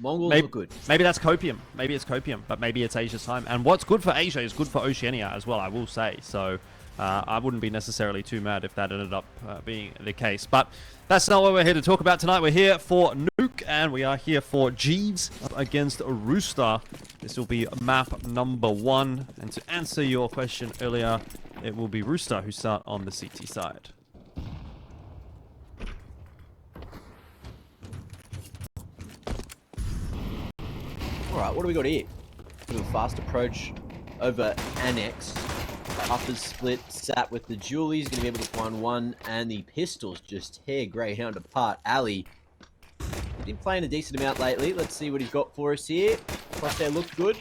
Mongols look good. Maybe that's copium. Maybe it's copium, but maybe it's Asia's time. And what's good for Asia is good for Oceania as well, I will say. So I wouldn't be necessarily too mad if that ended up being the case. But that's not what we're here to talk about tonight. We're here for Nuke, and we are here for Jeeves against Rooster. This will be map number 1. And to answer your question earlier, it will be Rooster who start on the CT side. Alright, what do we got here? A little fast approach over Annex. Upper's split, sat with the Julies, going to be able to find one, and the pistols just tear Greyhound apart. Ali, been playing a decent amount lately. Let's see what he's got for us here. Crosshair looked good,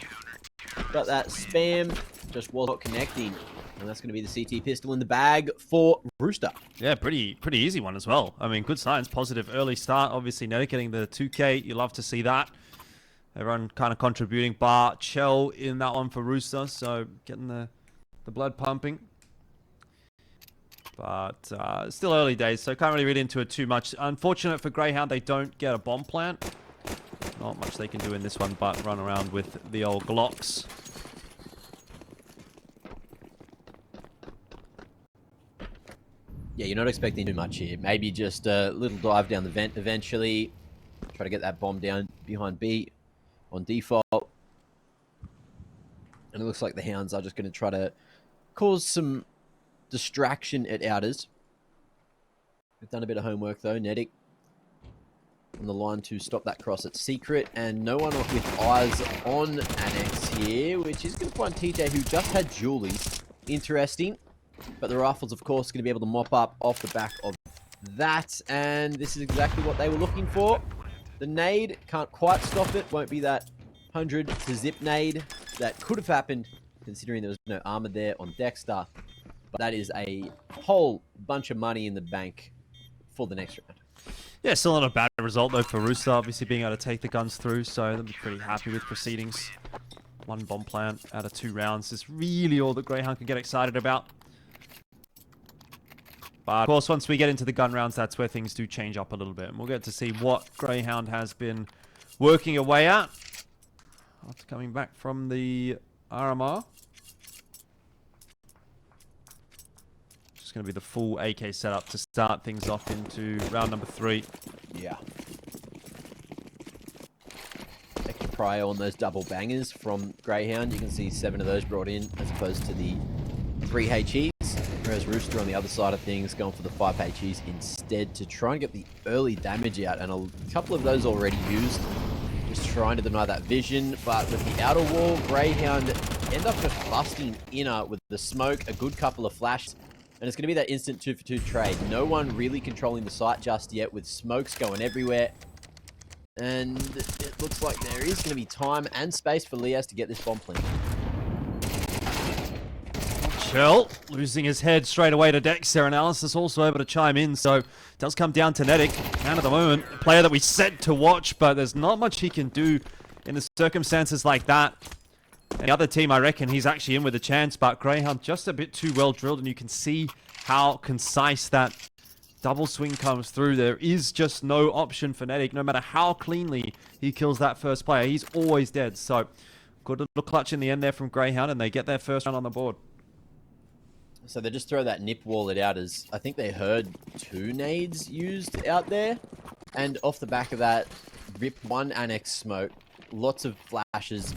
but that spam just was not connecting. And that's going to be the CT pistol in the bag for Rooster. Yeah, pretty easy one as well. I mean, good signs, positive early start. Obviously, Ned getting the 2K. You love to see that. Everyone kind of contributing. Bar Chell in that one for Rooster, so getting the blood pumping. But still early days, so can't really read into it too much. Unfortunate for Greyhound, they don't get a bomb plant. Not much they can do in this one, but run around with the old Glocks. Yeah, you're not expecting too much here. Maybe just a little dive down the vent eventually. Try to get that bomb down behind B on default. And it looks like the Hounds are just going to try to cause some distraction at Outers. We've done a bit of homework though. Nedic on the line to stop that cross at secret. And no one with eyes on Annex here, which is going to find TJ, who just had Julie. Interesting. But the rifles, of course, going to be able to mop up off the back of that. And this is exactly what they were looking for. The nade can't quite stop it. Won't be that 100 to zip nade that could have happened, considering there was no armor there on Dexter. But that is a whole bunch of money in the bank for the next round. Yeah, still not a bad result though for Rooster, obviously being able to take the guns through, so they'll be pretty happy with proceedings. 1 bomb plant out of 2 rounds is really all that Greyhound can get excited about. But of course, once we get into the gun rounds, that's where things do change up a little bit. And we'll get to see what Greyhound has been working away at after coming back from the RMR. Just going to be the full AK setup to start things off into round number 3. Yeah. Extra prio on those double bangers from Greyhound. You can see 7 of those brought in as opposed to the 3 HEs. Whereas Rooster on the other side of things going for the 5 HEs instead to try and get the early damage out. And a couple of those already used. Just trying to deny that vision. But with the outer wall, Greyhound end up just busting inner with the smoke. A good couple of flashes. And it's going to be that instant 2-for-2 trade. No one really controlling the site just yet with smokes going everywhere. And it looks like there is going to be time and space for Liaz to get this bomb planted. Chell losing his head straight away to Dexter. Analysis also able to chime in, so it does come down to Nedic. And at the moment, a player that we set to watch, but there's not much he can do in the circumstances like that. And the other team, I reckon, he's actually in with a chance, but Greyhound just a bit too well drilled, and you can see how concise that double swing comes through. There is just no option for Nedic. No matter how cleanly he kills that first player, he's always dead. So, good little clutch in the end there from Greyhound, and they get their first round on the board. So they just throw that nip wall at Outers. I think they heard 2 nades used out there. And off the back of that, rip 1 Annex smoke. Lots of flashes.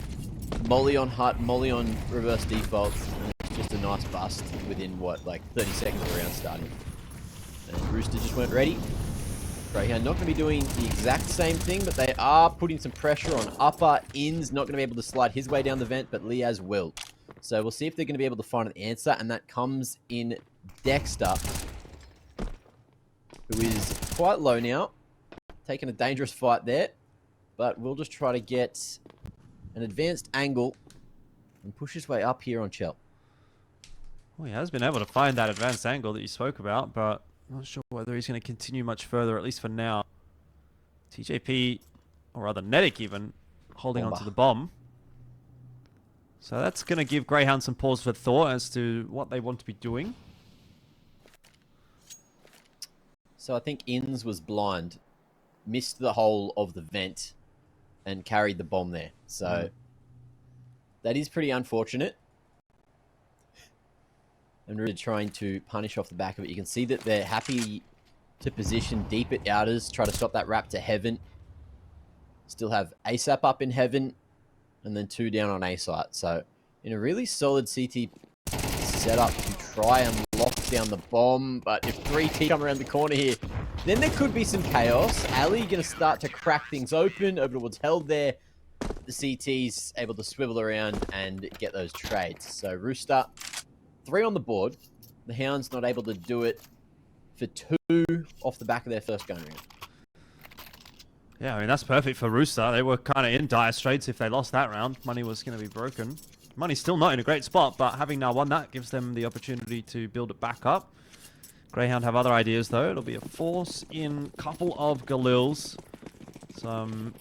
Molly on hut, molly on reverse default. And it's just a nice bust within, what, like 30 seconds of the round starting. And Rooster just weren't ready. Greyhound not going to be doing the exact same thing, but they are putting some pressure on upper. In's not going to be able to slide his way down the vent, but Liaz will. So we'll see if they're going to be able to find an answer, and that comes in Dexter, who is quite low now, taking a dangerous fight there, but we'll just try to get an advanced angle and push his way up here on Chell. Well, he has been able to find that advanced angle that you spoke about, but I'm not sure whether he's going to continue much further, at least for now. TJP, or rather Nedic even, holding onto the bomb. So that's going to give Greyhound some pause for thought as to what they want to be doing. So I think Inns was blind, missed the whole of the vent, and carried the bomb there. So that is pretty unfortunate. And really trying to punish off the back of it. You can see that they're happy to position deep at outers, try to stop that wrap to heaven. Still have ASAP up in heaven, and then 2 down on A site. So in a really solid CT setup to try and lock down the bomb. But if 3T come around the corner here, then there could be some chaos. Ali going to start to crack things open. Overwood's held there. The CT's able to swivel around and get those trades. So Rooster, 3 on the board. The Hounds not able to do it for 2 off the back of their first gun round. Yeah, I mean, that's perfect for Rooster. They were kind of in dire straits if they lost that round. Money was going to be broken. Money's still not in a great spot, but having now won that gives them the opportunity to build it back up. Greyhound have other ideas, though. It'll be a force in couple of Galils. Some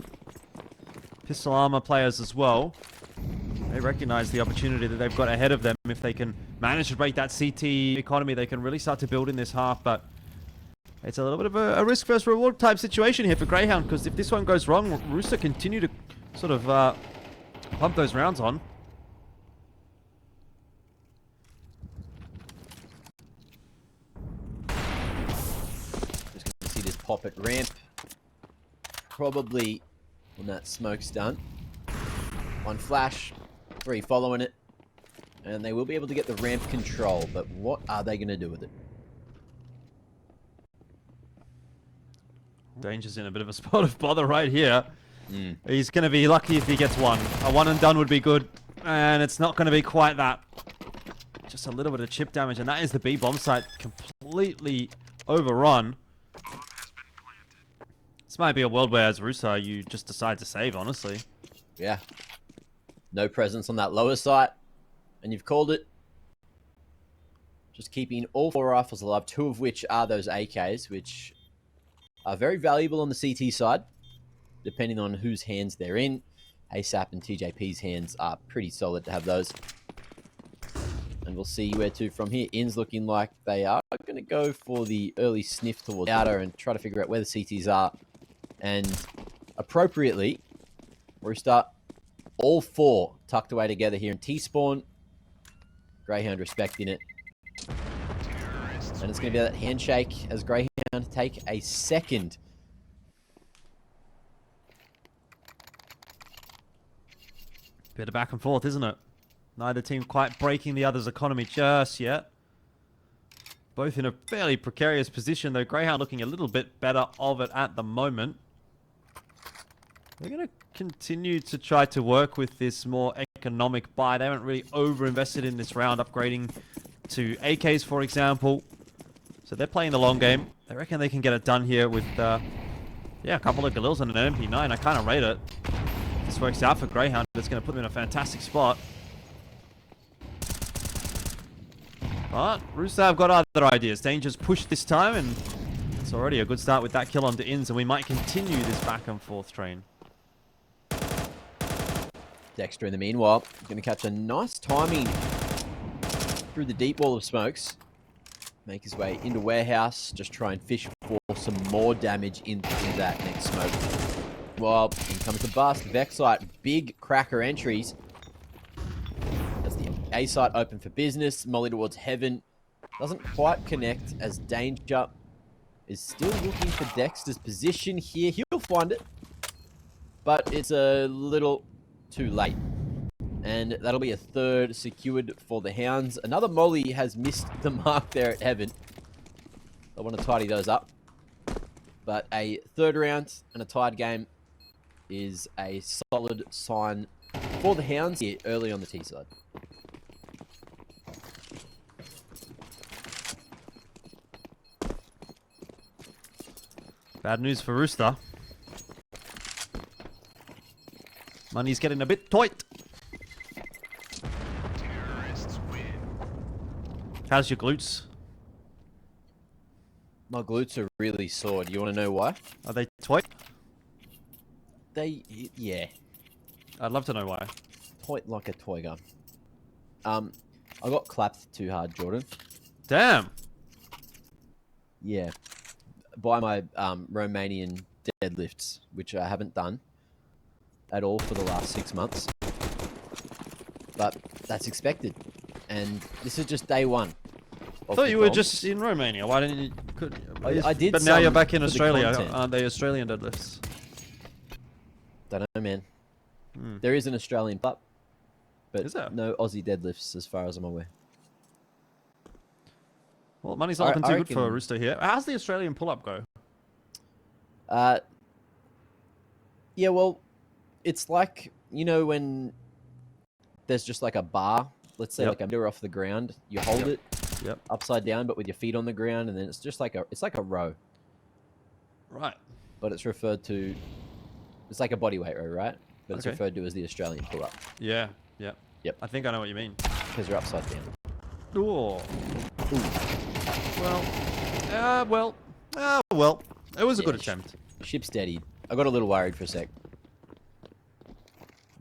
pistol armor players as well. They recognize the opportunity that they've got ahead of them. If they can manage to break that CT economy, they can really start to build in this half, but it's a little bit of a risk versus reward type situation here for Greyhound, because if this one goes wrong, Rooster continue to sort of pump those rounds on. Just going to see this pop at ramp. Probably when that smoke's done. 1 flash, 3 following it. And they will be able to get the ramp control, but what are they going to do with it? Danger's in a bit of a spot of bother right here. He's going to be lucky if he gets one. A 1 and done would be good, and it's not going to be quite that. Just a little bit of chip damage, and that is the B bomb site completely overrun. This might be a world where, as Rooster, you just decide to save, honestly. Yeah. No presence on that lower site, and you've called it. Just keeping all 4 rifles alive, 2 of which are those AKs, which are very valuable on the CT side, depending on whose hands they're in. ASAP and TJP's hands are pretty solid to have those. And we'll see where to from here. In's looking like they are going to go for the early sniff towards outer and try to figure out where the CTs are. And appropriately, Rooster, all 4 tucked away together here in T-spawn. Greyhound respecting it. And it's going to be that handshake as Greyhound take a second. Bit of back and forth, isn't it? Neither team quite breaking the other's economy just yet. Both in a fairly precarious position, though. Greyhound looking a little bit better of it at the moment. They're going to continue to try to work with this more economic buy. They haven't really over-invested in this round, upgrading to AKs, for example. So they're playing the long game. They reckon they can get it done here with, yeah, a couple of Galils and an MP9. I kind of rate it. If this works out for Greyhound, it's going to put them in a fantastic spot. But Rooster have got other ideas. Danger's pushed this time, and it's already a good start with that kill onto Inns, and we might continue this back and forth train. Dexter, in the meanwhile, going to catch a nice timing through the deep wall of smokes. Make his way into warehouse. Just try and fish for some more damage into that next smoke. Well, in comes the bust. Vexite, big cracker entries. That's the A site open for business. Molly towards heaven. Doesn't quite connect as Danger is still looking for Dexter's position here. He'll find it. But it's a little too late. And that'll be a 3rd secured for the Hounds. Another Molly has missed the mark there at heaven. I want to tidy those up. But a 3rd round and a tied game is a solid sign for the Hounds here early on the T side. Bad news for Rooster. Money's getting a bit tight. How's your glutes? My glutes are really sore. Do you want to know why? Are they tight? Yeah. I'd love to know why. Toy like a toy gun. I got clapped too hard, Jordan. Damn. Yeah. By my Romanian deadlifts, which I haven't done. at all for the last 6 months. But that's expected. And this is just day one. I thought you were just in Romania. Why didn't you? I did. But now you're back in Australia. Aren't they Australian deadlifts? Don't know, man. There is an Australian pup, but is there? No Aussie deadlifts as far as I'm aware. Well, money's not looking too good for Rooster here. How's the Australian pull-up go? Yeah, well, it's like, you know, when there's just like a bar, let's say like a meter off the ground, you hold it upside down, but with your feet on the ground, and then it's just like it's like a row. Right. But it's referred to, it's like a bodyweight row, right? But it's referred to as the Australian pull-up. Yeah, yep. I think I know what you mean. Because you're upside down. Ooh. Well, it was a good attempt. Ship steadied. I got a little worried for a sec.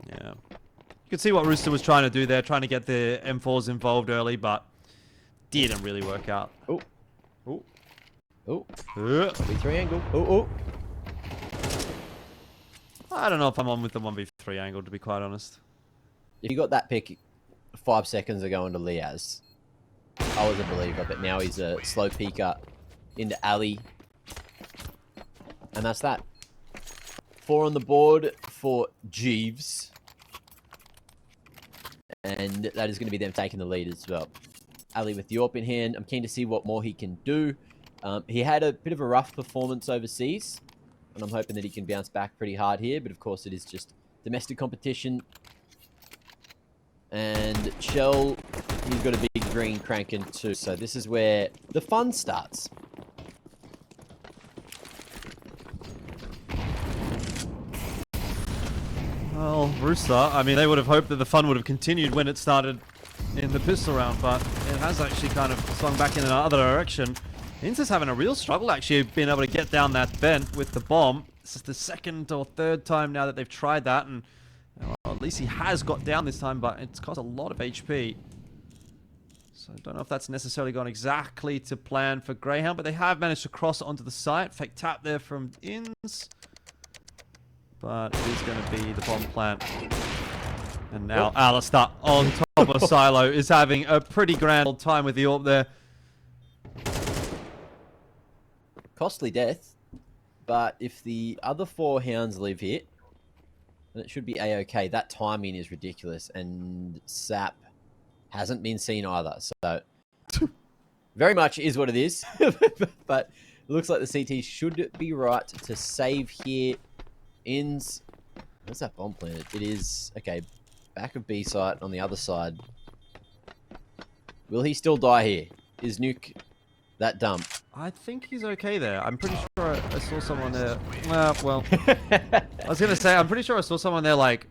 Yeah. You can see what Rooster was trying to do there, trying to get the M4s involved early, but didn't really work out. Oh. Oh. Oh. V3 angle. Oh, oh. I don't know if I'm on with the 1v3 angle, to be quite honest. If you got that pick 5 seconds ago into Liaz, I was a believer, but now he's a slow peeker into Ali. And that's that. 4 on the board for Jeeves. And that is going to be them taking the lead as well. Ali with the AWP in hand. I'm keen to see what more he can do. He had a bit of a rough performance overseas, and I'm hoping that he can bounce back pretty hard here. But of course, it is just domestic competition. And Shell, he's got a big green cranking too. So this is where the fun starts. Well, Rooster, I mean, they would have hoped that the fun would have continued when it started in the pistol round, but it has actually kind of swung back in another direction. Inta's having a real struggle, actually, being able to get down that vent with the bomb. This is the second or third time now that they've tried that, and well, at least he has got down this time, but it's cost a lot of HP. So I don't know if that's necessarily gone exactly to plan for Greyhound, but they have managed to cross onto the site. Fake tap there from Ins. But it is going to be the bomb plant. And now Alistair on top of Silo is having a pretty grand old time with the AWP there. Costly death. But if the other 4 hounds live here, then it should be a-okay. That timing is ridiculous. And Sap hasn't been seen either. So very much is what it is. But it looks like the CT should be right to save here. Ins. Where's that bomb planted? It is, okay, back of B site on the other side. Will he still die here? Is Nuke that dumb? I think he's okay there. I'm pretty sure I saw someone there. Well, I was going to say, I'm pretty sure I saw someone there, like,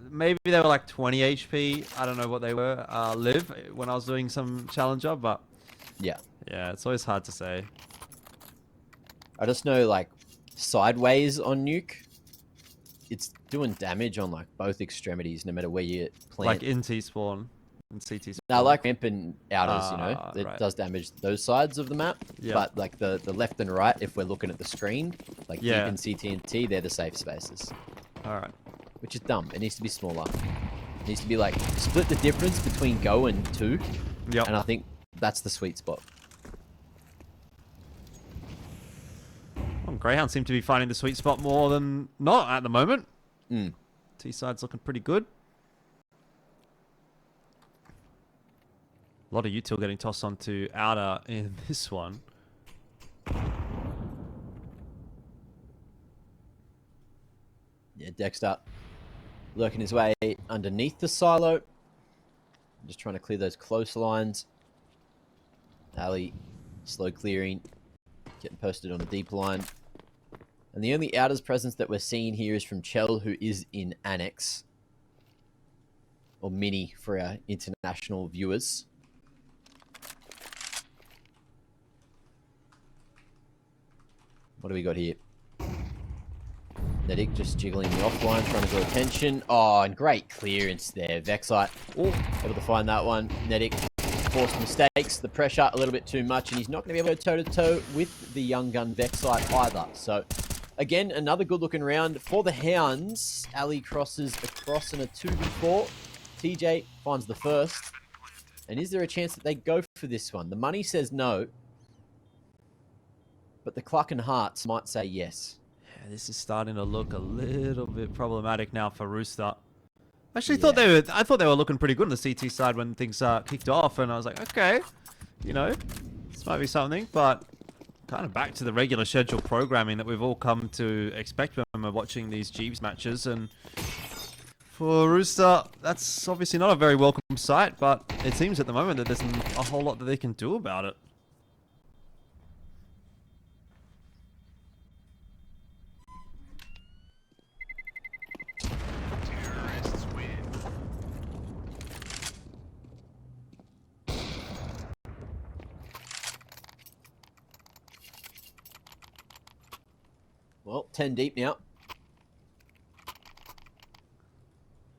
maybe they were like 20 HP. I don't know what they were, live when I was doing some challenger, but yeah. Yeah, it's always hard to say. I just know, like, sideways on Nuke, it's doing damage on like both extremities, no matter where you plant. Like in T-spawn and CT spawn. No, like ramp and outers, you know, it does damage those sides of the map. Yeah. But like the left and right, if we're looking at the screen, like deep in CT and T, they're the safe spaces. All right. Which is dumb. It needs to be smaller. It needs to be like split the difference between go and 2. Yep. And I think that's the sweet spot. Well, Greyhound seem to be finding the sweet spot more than not at the moment. T-side's looking pretty good. A lot of util getting tossed onto outer in this one. Yeah, Dexter lurking his way underneath the silo. Just trying to clear those close lines. Ali slow clearing. Getting posted on a deep line. And the only outers presence that we're seeing here is from Chell, who is in Annex. Or Mini for our international viewers. What do we got here? Nedic just jiggling the offline, trying to draw attention. Oh, and great clearance there. Vexite able to find that one. Nedic forced mistakes. The pressure a little bit too much, and he's not going to be able to go toe-to-toe with the young gun Vexite either. So Again, another good-looking round for the Hounds. Ali crosses across in a 2v4. TJ finds the first. And is there a chance that they go for this one? The money says no. But the Cluck and Hearts might say yes. Yeah, this is starting to look a little bit problematic now for Rooster. I actually Yeah. thought they were looking pretty good on the CT side when things kicked off, and I was like, okay, you know, this might be something, but kind of back to the regular schedule programming that we've all come to expect when we're watching these Jeeves matches. And for Rooster, that's obviously not a very welcome sight, but it seems at the moment that there's a whole lot that they can do about it. Well, 10 deep now.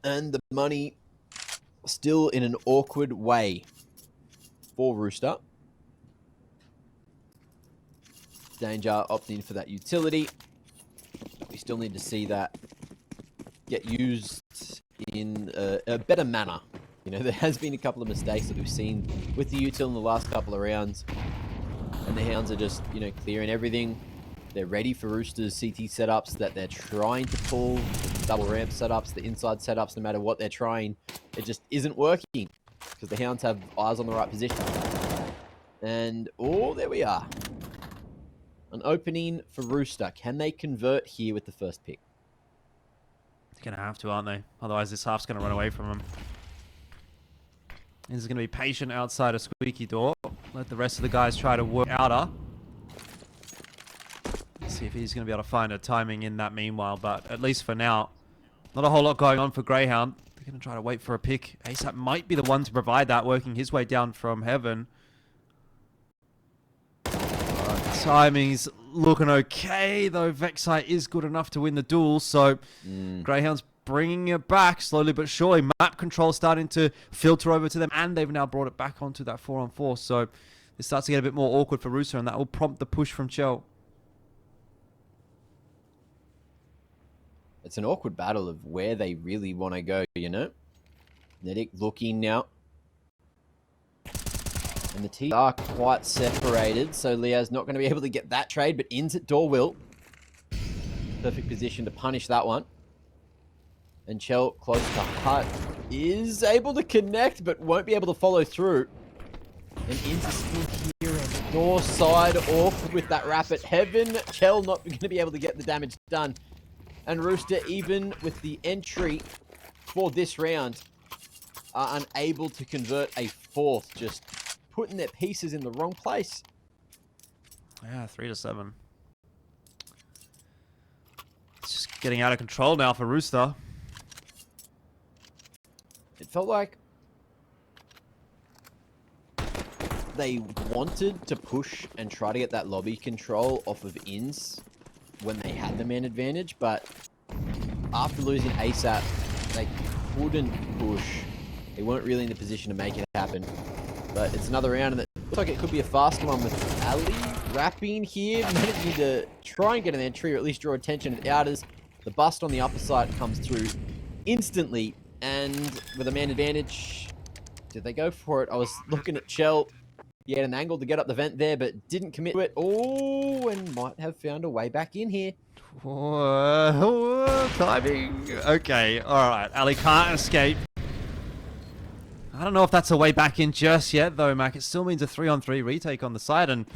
And the money still in an awkward way for Rooster. Danger opting for that utility. We still need to see that get used in a better manner. You know, there has been a couple of mistakes that we've seen with the util in the last couple of rounds. And the Hounds are just, you know, clearing everything. They're ready for Rooster's CT setups that they're trying to pull, the double ramp setups, the inside setups, no matter what they're trying. It just isn't working because the Hounds have eyes on the right position. And, oh, there we are. An opening for Rooster. Can they convert here with the first pick? They're going to have to, aren't they? Otherwise, this half's going to run away from them. He's going to be patient outside a squeaky door. Let the rest of the guys try to work outer. See if he's going to be able to find a timing in that meanwhile, but at least for now, not a whole lot going on for Greyhound. They're going to try to wait for a pick. ASAP might be the one to provide that, working his way down from heaven. Timing's looking okay, though vexite is good enough to win the duel, so Greyhound's bringing it back slowly but surely. Map control starting to filter over to them, and they've now brought it back onto that 4-on-4, so it starts to get a bit more awkward for Rooster, and that will prompt the push from Chell. It's an awkward battle of where they really want to go, you know? Nedic looking now. And the teams are quite separated, so Leo's not going to be able to get that trade, but ins at door will. Perfect position to punish that one. And Chell, close to Hut, is able to connect, but won't be able to follow through. And into still here on the door side, awkward with that rapid heaven. Chell not going to be able to get the damage done. And Rooster, even with the entry for this round, are unable to convert a fourth, just putting their pieces in the wrong place. Yeah, 3-7. It's just getting out of control now for Rooster. It felt like they wanted to push and try to get that lobby control off of ins when they had the man advantage, but after losing ASAP, they couldn't push. They weren't really in the position to make it happen. But it's another round, and it looks like it could be a faster one with Ali wrapping here, managing to try and get an entry or at least draw attention at outers. The bust on the upper side comes through instantly, and with a man advantage, did they go for it? I was looking at Chell. He had an angle to get up the vent there, but didn't commit to it. Oh, and might have found a way back in here. Timing. Okay, alright. Ali can't escape. I don't know if that's a way back in just yet, though, Mac. It still means a 3-on-3 retake on the side, and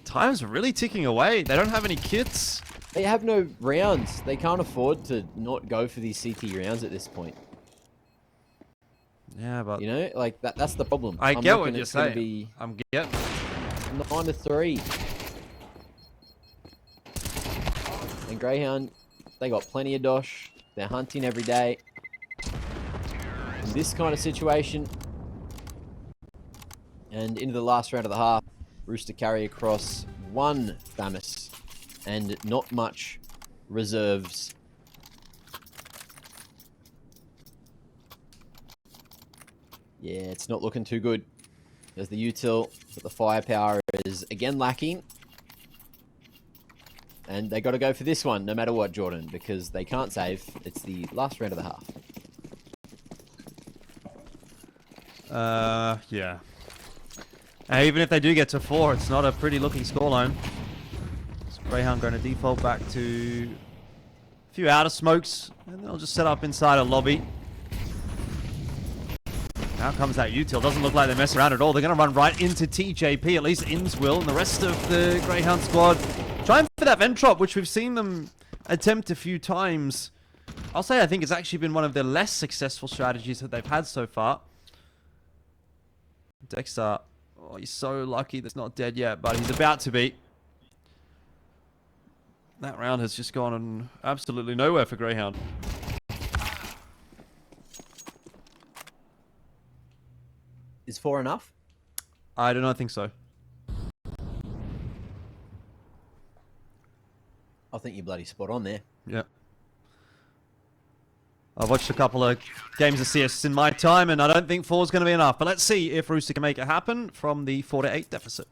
time's really ticking away. They don't have any kits. They have no rounds. They can't afford to not go for these CT rounds at this point. Yeah, but... You know, like, that's the problem. I get what you're saying. I'm getting 9-3. And Greyhound, they got plenty of dosh. They're hunting every day. In this kind of situation, and into the last round of the half, Rooster carry across one Thanos and not much reserves. Yeah, it's not looking too good. There's the util, but the firepower is again lacking. And they got to go for this one, no matter what, Jordan, because they can't save. It's the last round of the half. Yeah. Even if they do get to 4, it's not a pretty looking scoreline. So Greyhound going to default back to a few outer smokes, and they'll just set up inside a lobby. Now comes that util. Doesn't look like they're messing around at all. They're going to run right into TJP. At least Inns will. And the rest of the Greyhound squad trying for that Ventrop, which we've seen them attempt a few times. I'll say I think it's actually been one of their less successful strategies that they've had so far. Dexter, oh, he's so lucky that's not dead yet, but he's about to be. That round has just gone absolutely nowhere for Greyhound. Is 4 enough? I do not think so. I think you're bloody spot on there. Yeah. I've watched a couple of games of CS in my time, and I don't think 4 is going to be enough. But let's see if Rooster can make it happen from the 4-8 deficit.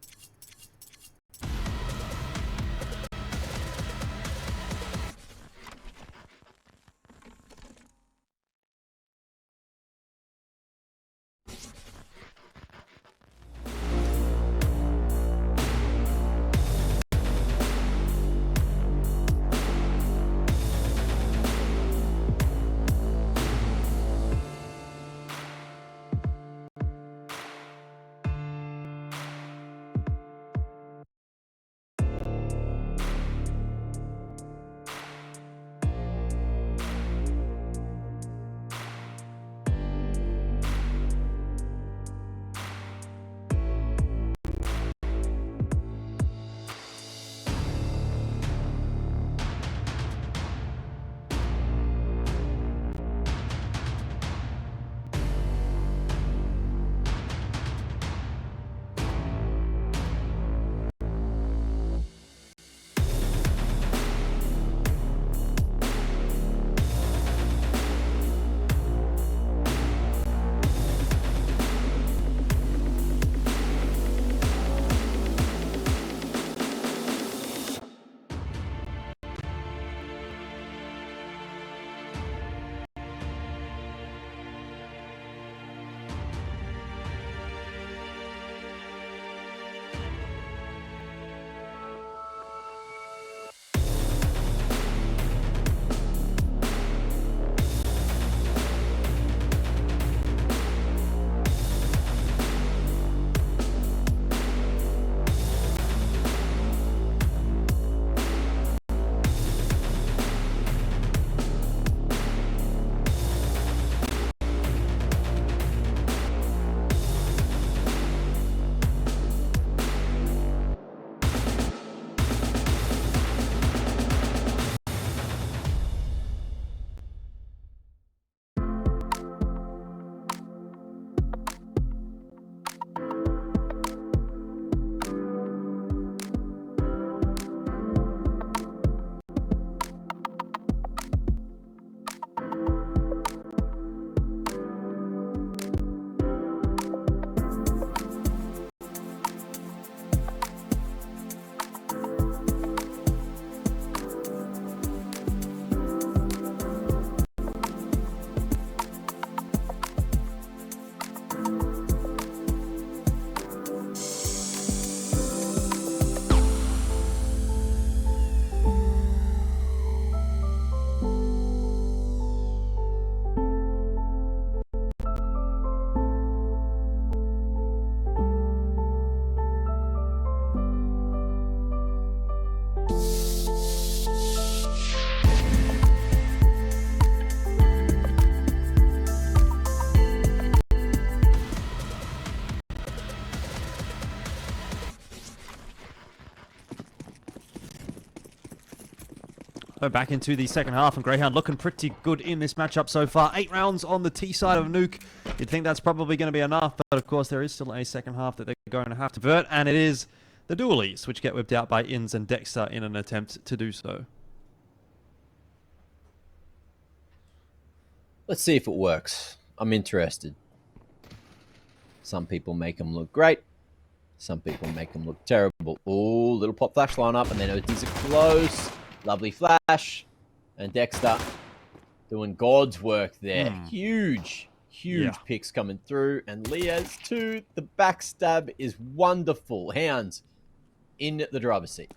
We're back into the second half, and Greyhound looking pretty good in this matchup so far. 8 rounds on the T side of Nuke. You'd think that's probably going to be enough, but of course there is still a second half that they're going to have to vert, and it is the dualies, which get whipped out by Inns and Dexter in an attempt to do so. Let's see if it works. I'm interested. Some people make them look great. Some people make them look terrible. Oh, little pop flash line up, and then OTs are close. Lovely flash. And Dexter doing God's work there. Huge picks coming through. And Liaz too. The backstab is wonderful. Hounds in the driver's seat.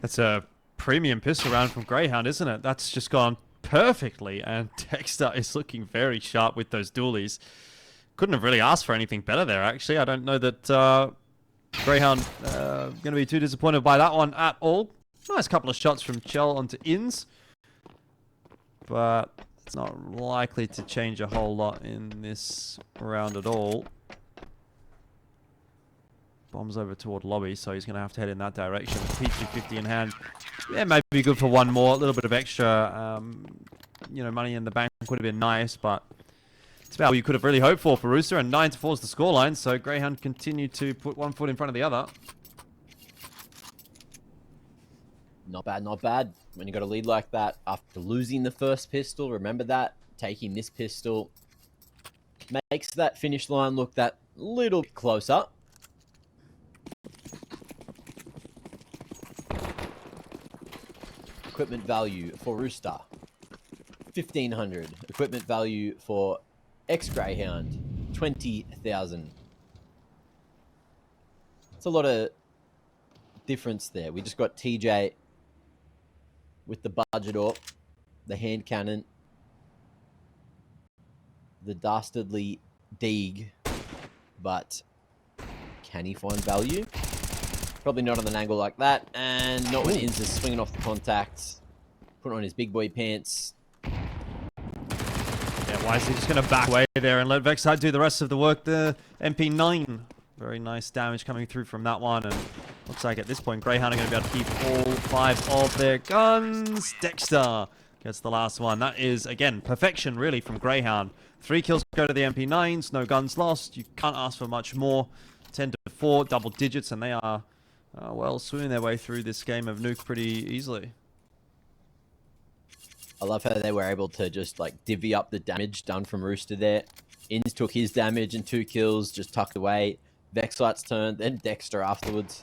That's a premium pistol round from Greyhound, isn't it? That's just gone perfectly. And Dexter is looking very sharp with those dualies. Couldn't have really asked for anything better there, actually. I don't know that Greyhound going to be too disappointed by that one at all. Nice couple of shots from Chell onto Ins. But it's not likely to change a whole lot in this round at all. Bombs over toward lobby, so he's going to have to head in that direction. P250 in hand. Yeah, maybe be good for one more. A little bit of extra, money in the bank would have been nice, but it's about what you could have really hoped for Rooster, and 9-4 is the scoreline, so Greyhound continued to put one foot in front of the other. Not bad, not bad. When you got a lead like that, after losing the first pistol, remember that, taking this pistol makes that finish line look that little bit closer. Equipment value for Rooster, 1,500. Equipment value for Greyhound, 20,000. It's a lot of difference there. We just got TJ with the budget up, the hand cannon, the dastardly Deeg, but can he find value? Probably not on an angle like that, and not when Inz is swinging off the contacts, putting on his big boy pants. Yeah, why is he just going to back away there and let vexite do the rest of the work? The MP9, very nice damage coming through from that one, and looks like at this point Greyhound are going to be able to keep all 5 of their guns. Dexter gets the last one. That is, again, perfection really from Greyhound. 3 kills go to the MP9s, no guns lost. You can't ask for much more. 10-4, double digits, and they are, swimming their way through this game of Nuke pretty easily. I love how they were able to just like divvy up the damage done from Rooster there. Inz took his damage and 2 kills, just tucked away. Vexite's turn, then Dexter afterwards.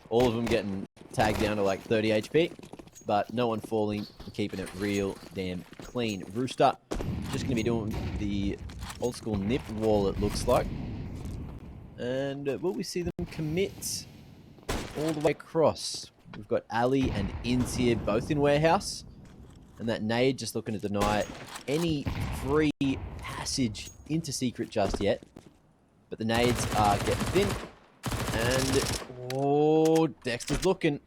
All of them getting tagged down to like 30 HP, but no one falling, keeping it real damn clean. Rooster just going to be doing the old school nip wall, it looks like. And will we see them commit all the way across? We've got Ali and Inz here, both in warehouse. And that nade just looking to deny any free passage into secret just yet. But the nades are getting thin. And, oh, Dexter's looking.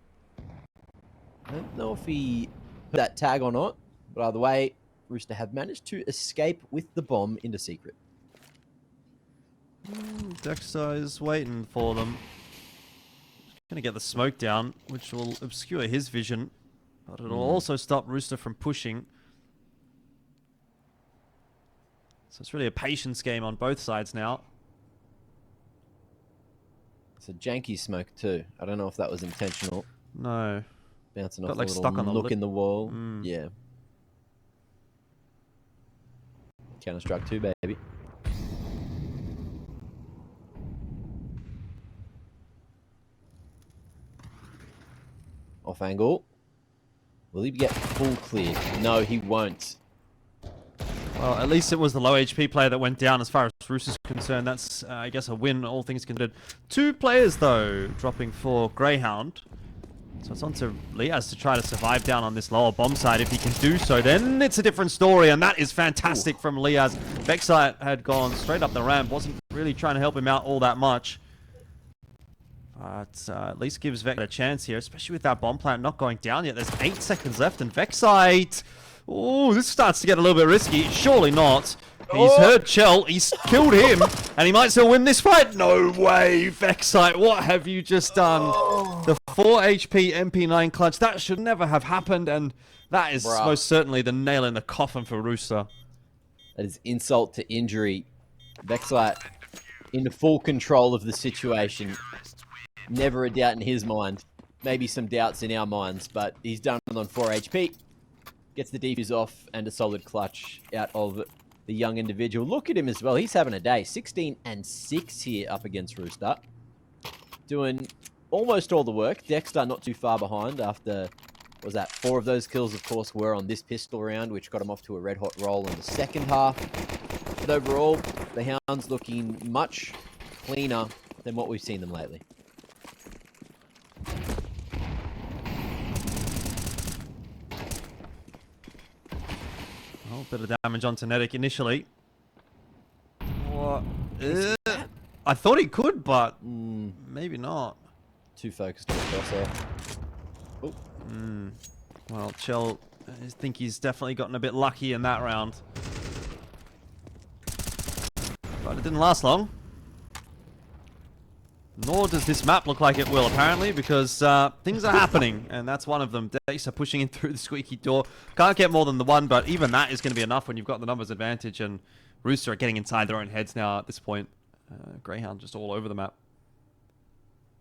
I don't know if he put that tag or not. But either way, Rooster have managed to escape with the bomb into secret. Dexter is waiting for them. Gonna get the smoke down, which will obscure his vision. But it'll also stop Rooster from pushing. So it's really a patience game on both sides now. It's a janky smoke too. I don't know if that was intentional. No. Bouncing Got off like a little stuck on the nook lip. in the wall. Yeah. Counter-Strike 2, baby. Off angle. Will he get full clear? No, he won't. Well, at least it was the low HP player that went down as far as Rooster's concerned. That's, I guess, a win, all things considered. 2 players, though, dropping for Greyhound. So it's on to Liaz to try to survive down on this lower bomb side. If he can do so, then it's a different story, and that is fantastic from Liaz. vexite had gone straight up the ramp, wasn't really trying to help him out all that much. But at least gives Vex a chance here, especially with that bomb plant not going down yet. There's 8 seconds left, and vexite... Oh, this starts to get a little bit risky. Surely not. He's heard Chell. He's killed him, and he might still win this fight. No way, vexite. What have you just done? The 4 HP MP9 clutch. That should never have happened, and that is most certainly the nail in the coffin for Rooster. That is insult to injury. vexite in full control of the situation. Never a doubt in his mind. Maybe some doubts in our minds, but he's done it on 4 HP. Gets the defuse off and a solid clutch out of the young individual. Look at him as well. He's having a day. 16 and 6 here up against Rooster. doing almost all the work. Dexter not too far behind after, what was that, 4 of those kills, of course, were on this pistol round, which got him off to a red-hot roll in the second half. But overall, the Hounds looking much cleaner than what we've seen them lately. Oh, bit of damage on Netic initially. What? I thought he could, but maybe not. Too focused on the crosshair. Oh. Well, Chell, I think he's definitely gotten a bit lucky in that round. But it didn't last long. Nor does this map look like it will, apparently, because things are happening, and that's one of them. Dexter pushing in through the squeaky door. Can't get more than the one, but even that is going to be enough when you've got the numbers advantage, and Rooster are getting inside their own heads now at this point. Greyhound just all over the map.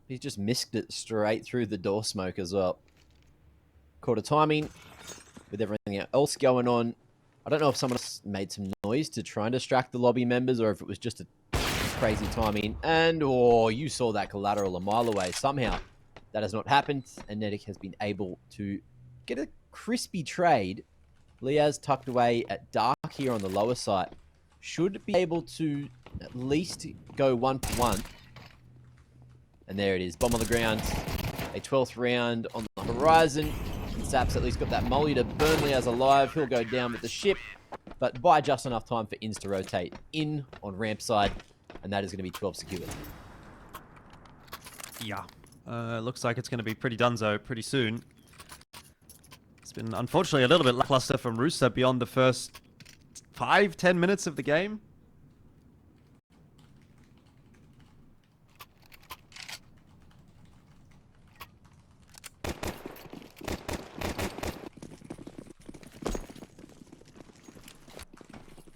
He's just missed it straight through the door smoke as well. Quarter timing with everything else going on. I don't know if someone else made some noise to try and distract the lobby members or if it was just a crazy timing. And, oh, you saw that collateral a mile away. Somehow that has not happened, and Netic has been able to get a crispy trade. Liaz tucked away at dark here on the lower side. Should be able to at least go 1-for-1. And there it is. Bomb on the ground. A 12th round on the horizon. Sap's at least got that molly to burn Liaz alive. He'll go down with the ship, but by just enough time for Inns to rotate in on ramp side. And that is going to be 12 secured. Yeah. Looks like it's going to be pretty donezo pretty soon. It's been, unfortunately, a little bit lackluster from Rooster beyond the first 5-10 minutes of the game.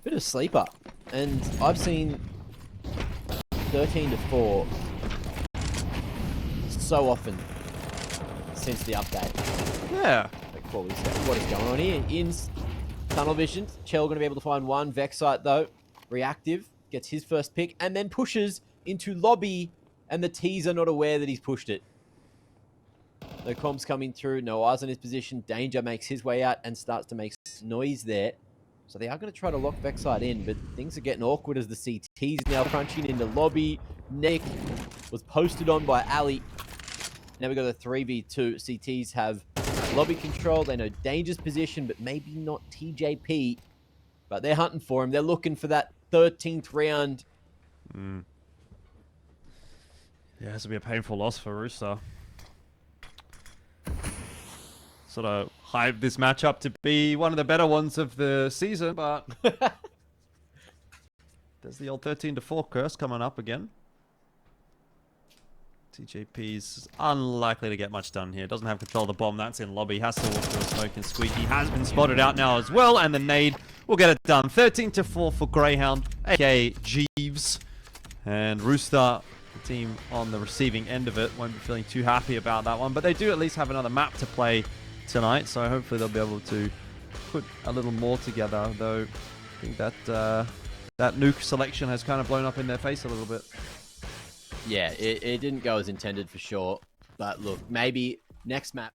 Bit of sleeper. And I've seen 13-4 so often since the update. Yeah. Like, what is going on here? Inns, tunnel vision. Chell going to be able to find one. Vexite, though, reactive. Gets his first pick and then pushes into lobby. And the T's are not aware that he's pushed it. No comms coming through. No eyes on his position. Danger makes his way out and starts to make noise there. So they are going to try to lock Vexite in, but things are getting awkward as the CT's now crunching into lobby. Nick was posted on by Ali. Now we got the 3v2. CTs have lobby control. They know Danger's position, but maybe not TJP. But they're hunting for him. They're looking for that 13th round. Yeah, this will be a painful loss for Rooster. Sort of hyped this matchup to be one of the better ones of the season, but there's the old 13-4 curse coming up again. TJP's unlikely to get much done here. Doesn't have control of the bomb. That's in lobby. Has to walk through a smoke and squeaky. Has been spotted out now as well, and the nade will get it done. 13-4 for Greyhound, aka Jeeves. And Rooster, the team on the receiving end of it, won't be feeling too happy about that one, but they do at least have another map to play tonight, so hopefully they'll be able to put a little more together, though I think that that Nuke selection has kind of blown up in their face a little bit. Yeah, it didn't go as intended for sure, but look, maybe next map.